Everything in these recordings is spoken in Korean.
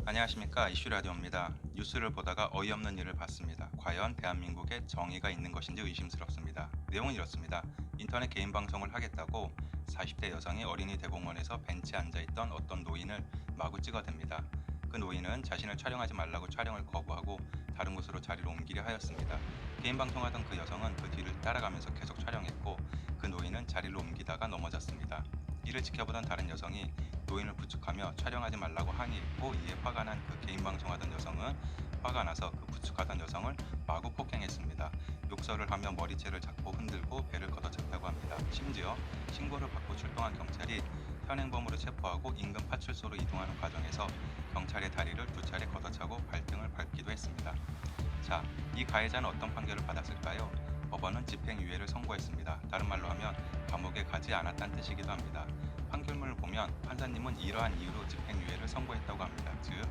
안녕하십니까, 이슈라디오입니다. 뉴스를 보다가 어이없는 일을 봤습니다. 과연 대한민국에 정의가 있는 것인지 의심스럽습니다. 내용은 이렇습니다. 인터넷 개인 방송을 하겠다고 40대 여성이 어린이 대공원에서 벤치에 앉아있던 어떤 노인을 마구 찍어댑니다. 그 노인은 자신을 촬영하지 말라고 촬영을 거부하고 다른 곳으로 자리를 옮기려 하였습니다. 개인 방송하던 그 여성은 그 뒤를 따라가면서 계속 촬영했고 그 노인은 자리를 옮기다가 넘어졌습니다. 이를 지켜보던 다른 여성이 노인을 부축하며 촬영하지 말라고 항의했고, 이에 화가 난 그 개인 방송하던 여성은 화가 나서 그 부축하던 여성을 마구 폭행했습니다. 욕설을 하며 머리채를 잡고 흔들고 배를 걷어찼다고 합니다. 심지어 신고를 받고 출동한 경찰이 현행범으로 체포하고 인근 파출소로 이동하는 과정에서 경찰의 다리를 두 차례 걷어차고 발등을 밟기도 했습니다. 자, 이 가해자는 어떤 판결을 받았을까요? 법원은 집행유예를 선고했습니다. 다른 말로 하면 감옥에 가지 않았다는 뜻이기도 합니다. 판결문을 보면 판사님은 이러한 이유로 집행유예를 선고했다고 합니다. 즉,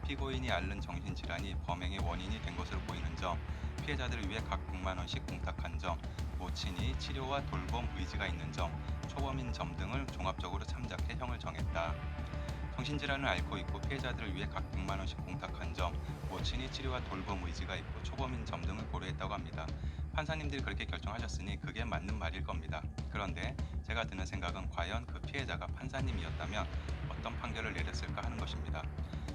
피고인이 앓는 정신질환이 범행의 원인이 된 것으로 보이는 점, 피해자들을 위해 각 100만 원씩 공탁한 점, 모친이 치료와 돌봄 의지가 있는 점, 초범인 점 등을 종합적으로 참작해 형을 정했다. 정신질환을 앓고 있고 피해자들을 위해 각 100만 원씩 공탁한 점, 모친이 치료와 돌봄 의지가 있고 초범인 점 등을 고려했다고 합니다. 판사님들이 그렇게 결정하셨으니 그게 맞는 말일 겁니다. 그런데 제가 드는 생각은 과연 그 피해자가 판사님이었다면 어떤 판결을 내렸을까 하는 것입니다.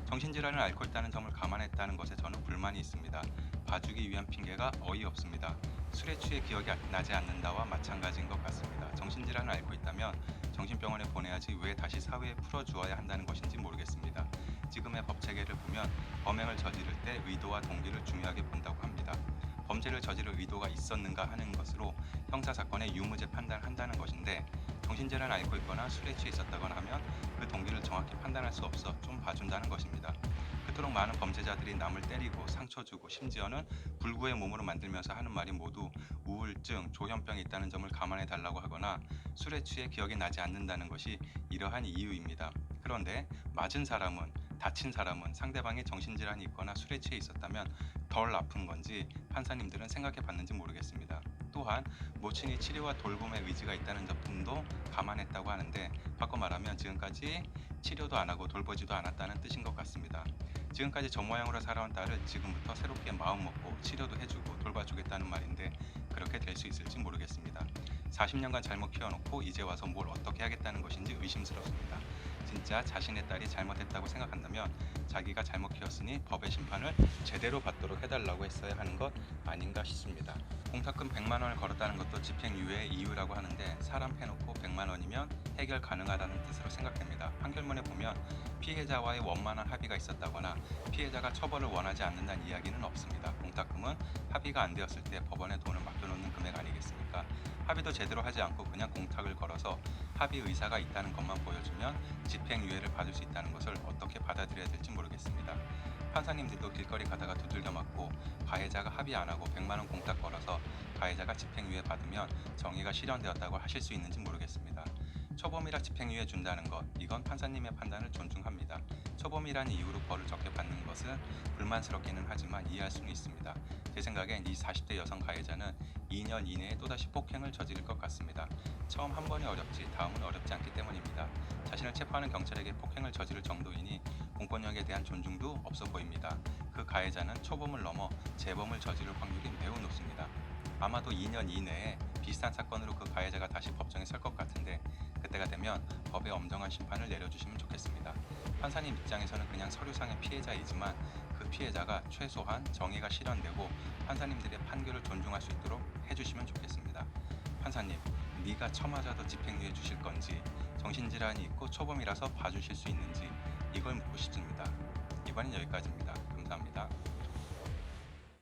정신질환을 앓고 있다는 점을 감안했다는 것에 저는 불만이 있습니다. 봐주기 위한 핑계가 어이없습니다. 술에 취해 기억이 나지 않는다와 마찬가지인 것 같습니다. 정신질환을 앓고 있다면 정신병원에 보내야지 왜 다시 사회에 풀어주어야 한다는 것인지 모르겠습니다. 지금의 법체계를 보면 범행을 저지를 때 의도와 동기를 중요하게 본다고 합니다. 범죄를 저지를 의도가 있었는가 하는 것으로 형사사건의 유무죄 판단을 한다는 것인데, 정신질환을 앓고 있거나 술에 취해 있었다거나 하면 그 동기를 정확히 판단할 수 없어 좀 봐준다는 것입니다. 그토록 많은 범죄자들이 남을 때리고 상처 주고 심지어는 불구의 몸으로 만들면서 하는 말이 모두 우울증, 조현병이 있다는 점을 감안해 달라고 하거나 술에 취해 기억이 나지 않는다는 것이 이러한 이유입니다. 그런데 맞은 사람은, 다친 사람은 상대방이 정신질환이 있거나 술에 취해 있었다면 덜 아픈 건지 판사님들은 생각해 봤는지 모르겠습니다. 또한 모친이 치료와 돌봄의 의지가 있다는 점도 감안했다고 하는데, 바꿔 말하면 지금까지 치료도 안 하고 돌보지도 않았다는 뜻인 것 같습니다. 지금까지 저 모양으로 살아온 딸을 지금부터 새롭게 마음 먹고 치료도 해주고 돌봐주겠다는 말인데 그렇게 될 수 있을지 모르겠습니다. 40년간 잘못 키워놓고 이제 와서 뭘 어떻게 하겠다는 것인지 의심스럽습니다. 진짜 자신의 딸이 잘못했다고 생각한다면 자기가 잘못 키웠으니 법의 심판을 제대로 받도록 해달라고 했어야 하는 것 아닌가 싶습니다. 공탁금 100만 원을 걸었다는 것도 집행유예의 이유라고 하는데, 사람 패놓고 100만 원이면 해결 가능하다는 뜻으로 생각됩니다. 판결문에 보면 피해자와의 원만한 합의가 있었다거나 피해자가 처벌을 원하지 않는다는 이야기는 없습니다. 공탁금은 합의가 안 되었을 때 법원에 돈을 맡겨놓는 금액 아니겠습니까? 합의도 제대로 하지 않고 그냥 공탁을 걸어서 합의 의사가 있다는 것만 보여주면 집행유예를 받을 수 있다는 것을 어떻게 받아들여야 될지 모르겠습니다. 판사님들도 길거리 가다가 두들겨 맞고 가해자가 합의 안 하고 100만 원 공탁 걸어서 가해자가 집행유예 받으면 정의가 실현되었다고 하실 수 있는지 모르겠습니다. 초범이라 집행유예 준다는 것, 이건 판사님의 판단을 존중합니다. 초범이라는 이유로 벌을 적게 받는 것은 불만스럽기는 하지만 이해할 수는 있습니다. 제 생각엔 이 40대 여성 가해자는 2년 이내에 또다시 폭행을 저지를 것 같습니다. 처음 한 번이 어렵지 다음은 어렵지 않기 때문입니다. 자신을 체포하는 경찰에게 폭행을 저지를 정도이니 공권력에 대한 존중도 없어 보입니다. 그 가해자는 초범을 넘어 재범을 저지를 확률이 매우 높습니다. 아마도 2년 이내에 비슷한 사건으로 그 가해자가 다시 법정에 설 것 같은데, 그때가 되면 법의 엄정한 심판을 내려주시면 좋겠습니다. 판사님 입장에서는 그냥 서류상의 피해자이지만 그 피해자가 최소한 정의가 실현되고 판사님들의 판결을 존중할 수 있도록 해주시면 좋겠습니다. 판사님, 네가 처맞아도 집행유예 주실 건지, 정신질환이 있고 초범이라서 봐주실 수 있는지, 이걸 묻고 싶습니다. 이번엔 여기까지입니다.